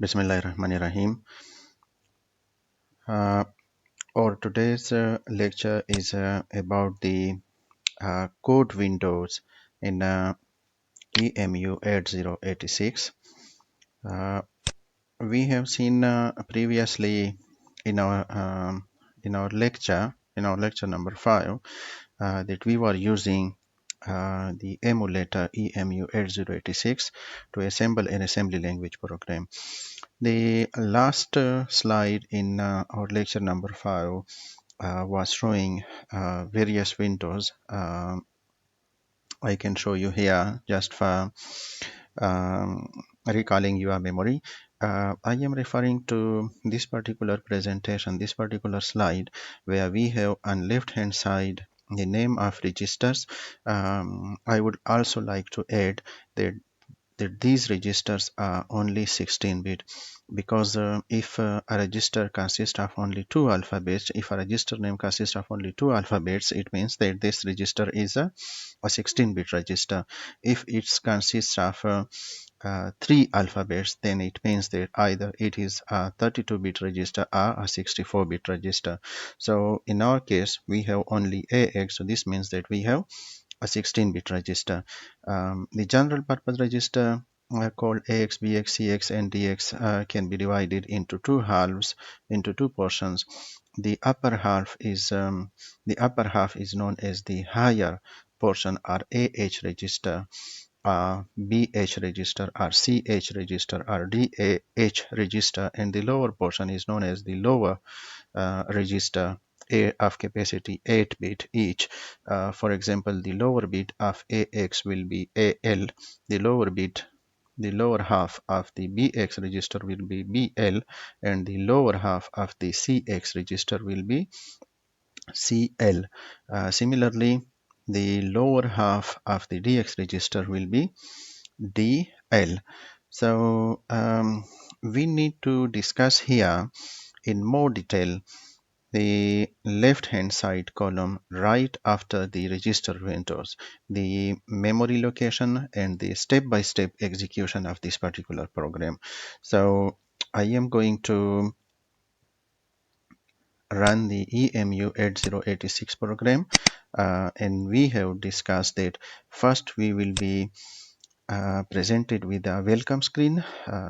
Bismillahirrahmanirrahim. Uh, our today's lecture is about the code windows in emu8086. Uh, we have seen previously in our lecture, number 5, that we were using the emulator emu8086 to assemble an assembly language program. The last slide in our lecture number 5 was showing various windows. I can show you here just for um, recalling your memory. I am referring to this particular presentation, this particular slide, where we have on left hand side the name of registers. I would also like to add that these registers are only 16-bit, because if a register consists of only two alphabets, if a register name consists of only two alphabets, it means that this register is a 16-bit register. If it consists of three alphabets, then it means that either it is a 32-bit register or a 64-bit register. So in our case, we have only AX, so this means that we have a 16-bit register. The general purpose register called AX, BX, CX, and DX can be divided into two halves, into two portions. The upper half is known as the higher portion, or AH register, BH register, or CH register, or DAH register, and the lower portion is known as the lower register, A of capacity 8 bit each. For example, the lower bit of AX will be AL, the lower half of the BX register will be BL, and the lower half of the CX register will be CL. Similarly, the lower half of the DX register will be DL. So we need to discuss here in more detail the left hand side column right after the register windows, the memory location and the step-by-step execution of this particular program. So I am going to run the emu8086 program, and we have discussed that first we will be presented with a welcome screen,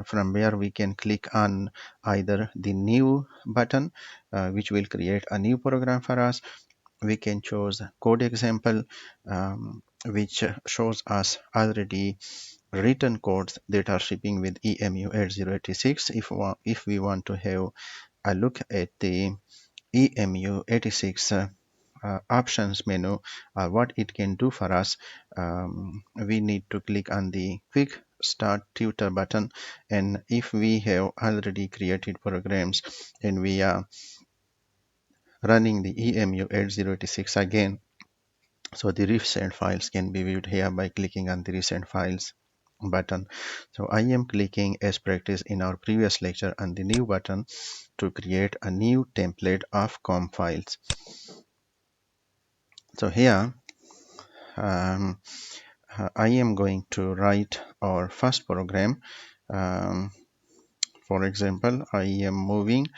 from where we can click on either the new button, which will create a new program for us. We can choose code example, which shows us already written codes that are shipping with emu8086. If we want to have a look at the emu86 options menu, what it can do for us, we need to click on the quick start tutor button. And if we have already created programs and we are running the emu8086 again, so the recent files can be viewed here by clicking on the recent files button. So I am clicking, as practiced in our previous lecture, on the new button to create a new template of COM files. So here um, I am going to write our first program. For example, I am moving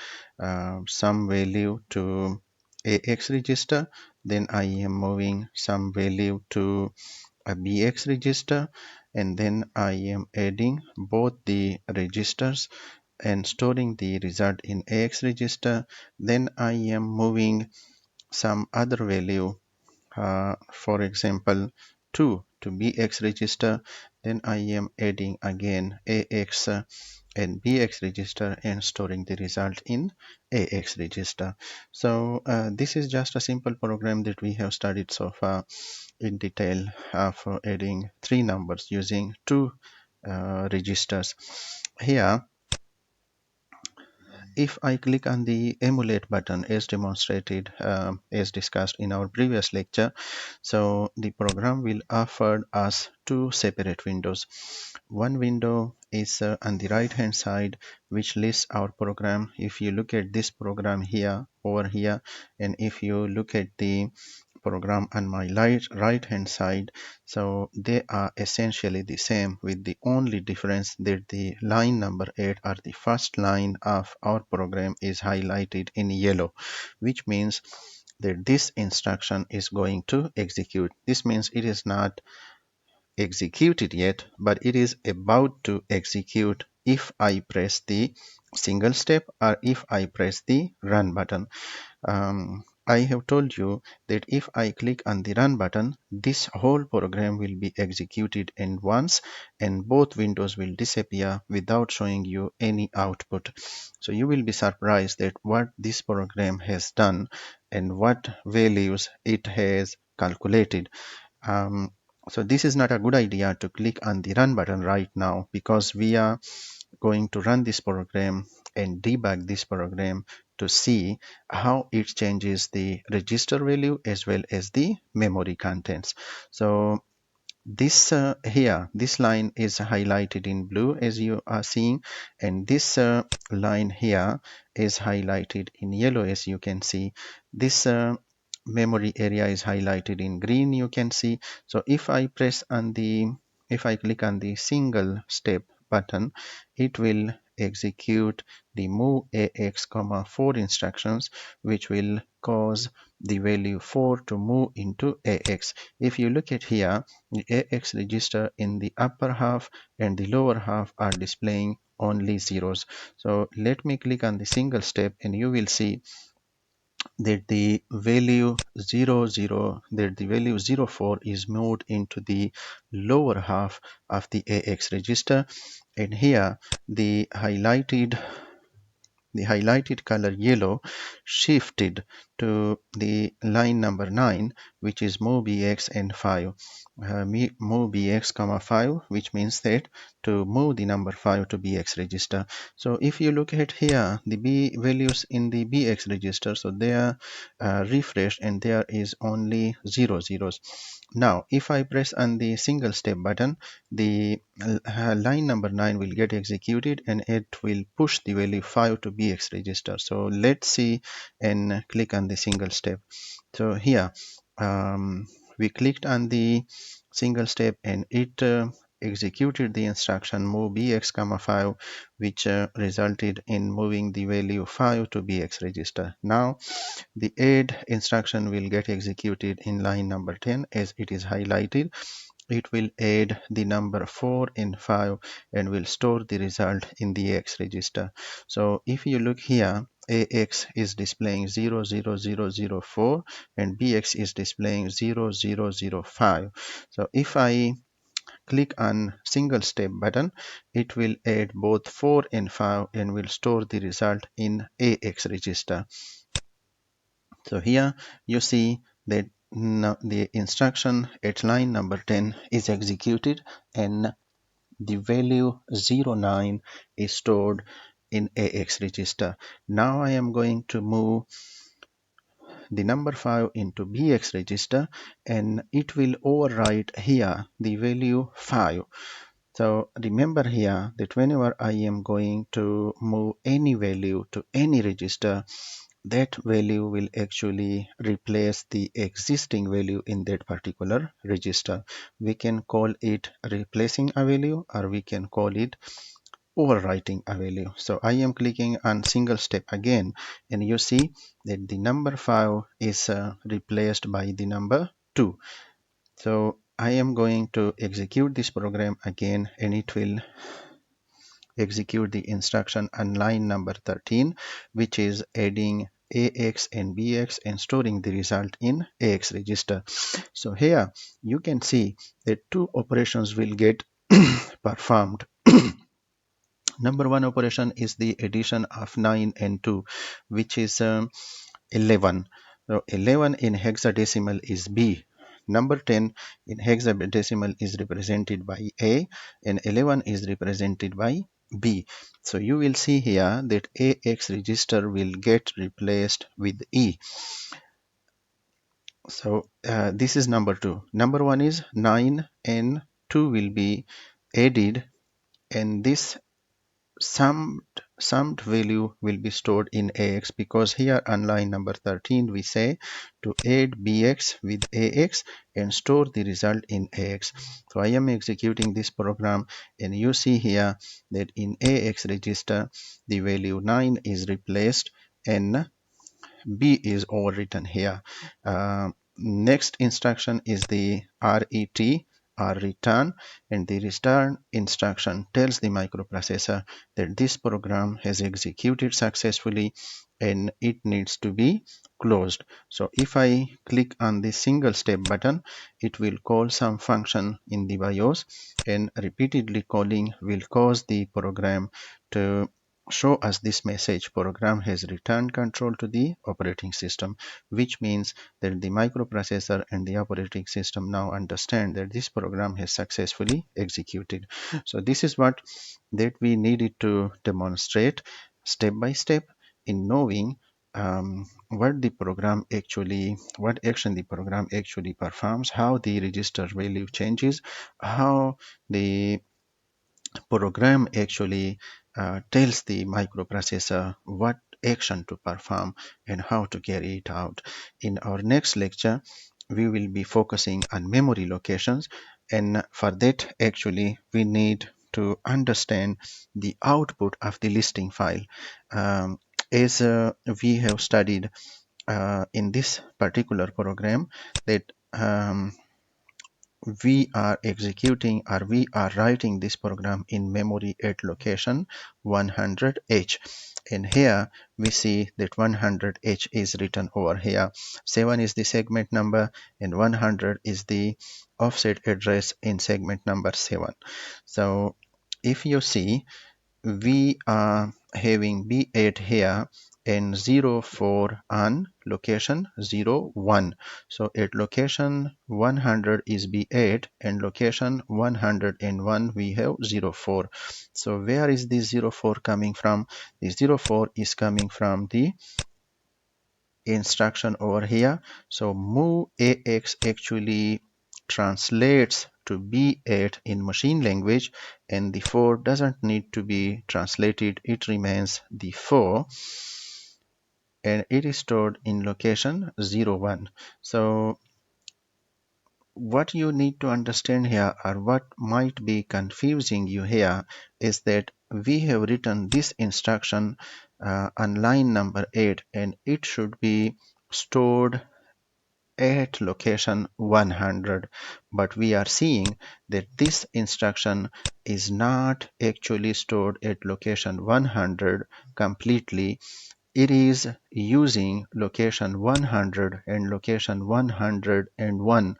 some value to AX register, then I am moving some value to a BX register, and then I am adding both the registers and storing the result in AX register. Then I am moving some other value, for example 2 to BX register, then I am adding again AX and BX register and storing the result in AX register. So this is just a simple program that we have studied so far in detail, for adding three numbers using two registers. Here, if I click on the emulate button as demonstrated, as discussed in our previous lecture, so the program will offer us two separate windows. One window is on the right hand side, which lists our program. If you look at this program here, over here, and if you look at the program on my right hand side. So they are essentially the same, with the only difference that the line number 8, or the first line of our program, is highlighted in yellow, which means that this instruction is going to execute. This means it is not executed yet, but it is about to execute if I press the single step or if I press the run button. I have told you that if I click on the run button, this whole program will be executed in once, and both windows will disappear without showing you any output. So you will be surprised at what this program has done and what values it has calculated. um, so this is not a good idea to click on the run button right now, because we are going to run this program and debug this program to see how it changes the register value as well as the memory contents. So this here, this line is highlighted in blue, as you are seeing, and this line here is highlighted in yellow, as you can see. This memory area is highlighted in green, you can see. So if I press on the, if I click on the single step button, it will execute the move ax comma 4 instructions, which will cause the value 4 to move into ax. If you look at here, the AX register in the upper half and the lower half are displaying only zeros. So let me click on the single step, and you will see that the value 00, that the value 04 is moved into the lower half of the AX register, and here the highlighted color yellow shifted to the line number 9, which is move bx and 5. Move bx comma 5, which means that to move the number 5 to bx register. So if you look at here, the b values in the bx register, so they are refreshed, and there is only 0 zeros. Now if I press on the single step button, the line number 9 will get executed, and it will push the value 5 to bx register. So let's see and click on the single step. So here we clicked on the single step, and it executed the instruction move bx comma 5, which resulted in moving the value 5 to bx register. Now the add instruction will get executed in line number 10, as it is highlighted. It will add the number 4 and 5 and will store the result in the X register. So if you look here, AX is displaying 00004 and BX is displaying 0005. So if I click on single step button, it will add both 4 and 5 and will store the result in AX register. So here you see that now the instruction at line number 10 is executed, and the value 09 is stored in AX register. Now I am going to move the number 5 into BX register, and it will overwrite here the value 5. So remember here that whenever I am going to move any value to any register, that value will actually replace the existing value in that particular register. We can call it replacing a value, or we can call it overwriting a value. So I am clicking on single step again, and you see that the number 5 is replaced by the number 2. So I am going to execute this program again, and it will execute the instruction on line number 13, which is adding AX and BX and storing the result in AX register. So here you can see that two operations will get performed. Number one operation is the addition of 9 and 2, which is 11. So 11 in hexadecimal is B. Number 10 in hexadecimal is represented by A, and 11 is represented by B. So you will see here that AX register will get replaced with E. So this is number 2. Number 1 is 9 and 2 will be added, and this summed value will be stored in AX, because here on line number 13 we say to add BX with AX and store the result in AX. So I am executing this program, and you see here that in AX register the value 9 is replaced and B is overwritten here. Next instruction is the RET, or return, and the return instruction tells the microprocessor that this program has executed successfully and it needs to be closed. So if I click on the single step button, it will call some function in the BIOS, and repeatedly calling will cause the program to show us this message: program has returned control to the operating system, which means that the microprocessor and the operating system now understand that this program has successfully executed. So this is what that we needed to demonstrate step by step in knowing what action the program actually performs, how the register value changes, how the program actually tells the microprocessor what action to perform and how to carry it out. In our next lecture, we will be focusing on memory locations, and for that actually we need to understand the output of the listing file. As we have studied in this particular program, that we are executing, or we are writing this program in memory at location 100H, and here we see that 100H is written over here. 7 is the segment number and 100 is the offset address in segment number 7. So if you see, we are having B8 here and 04 on location 01. So at location 100 is B8, and location 101 we have 04. So where is this 04 coming from? The 04 is coming from the instruction over here. So move AX actually translates to B8 in machine language, and the 4 doesn't need to be translated, it remains the 4, and it is stored in location 01. So what you need to understand here, or what might be confusing you here, is that we have written this instruction on line number 8, and it should be stored at location 100, but we are seeing that this instruction is not actually stored at location 100 completely. It is using location 100 and location 101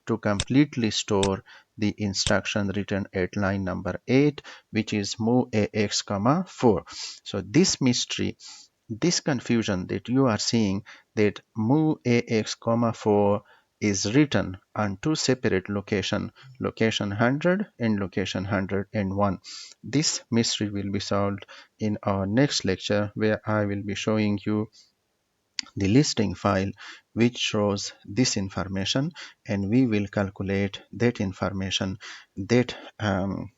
to completely store the instruction written at line number 8, which is move AX, 4. So this confusion that you are seeing, that move AX, 4 is written on two separate location 100 and location 101. This mystery will be solved in our next lecture, where I will be showing you the listing file which shows this information, and we will calculate that information, that um,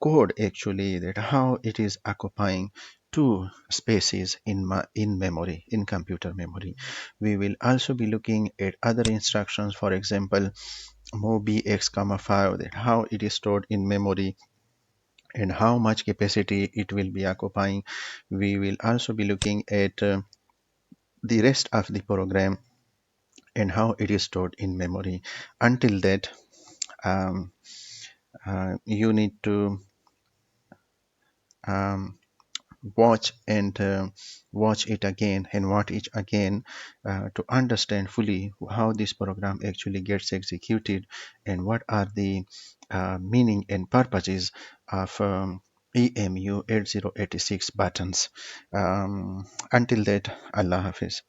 code actually, that how it is occupying two spaces in memory, in computer memory. We will also be looking at other instructions, for example move bx, 5, that how it is stored in memory and how much capacity it will be occupying. We will also be looking at the rest of the program and how it is stored in memory. Until that, um, you need to um, watch and watch it again and watch it again to understand fully how this program actually gets executed and what are the meaning and purposes of emu8086 buttons. Until that, Allah Hafiz.